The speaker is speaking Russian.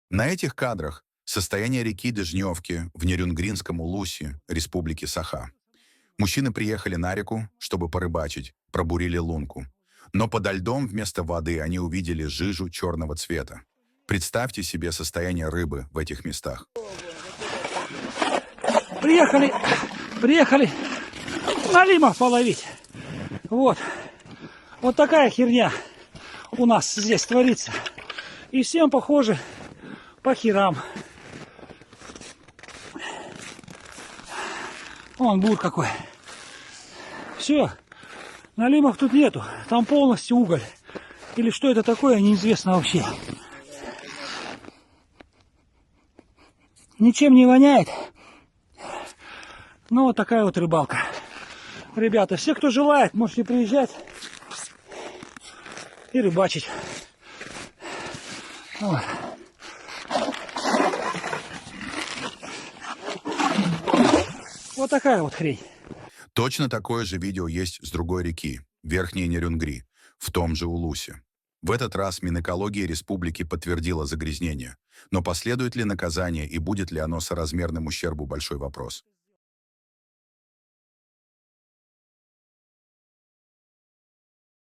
На этих кадрах состояние реки Дежневки в Нерюнгринском Улусе, Республике Саха. Мужчины приехали на реку, чтобы порыбачить, пробурили лунку. Но подо льдом вместо воды они увидели жижу черного цвета. Представьте себе состояние рыбы в этих местах. Приехали налимов половить. Вот. Вот такая херня у нас здесь творится. И всем, похоже, по херам. Вон бур какой. Все. Налимов тут нету. Там полностью уголь. Или что это такое, неизвестно вообще. Ничем не воняет. Ну, вот такая вот рыбалка. Ребята, все, кто желает, можете приезжать и рыбачить. Вот. Вот такая вот хрень. Точно такое же видео есть с другой реки, Верхней Нерюнгри, в том же Улусе. В этот раз Минэкология республики подтвердила загрязнение. Но последует ли наказание и будет ли оно соразмерным ущербу — большой вопрос.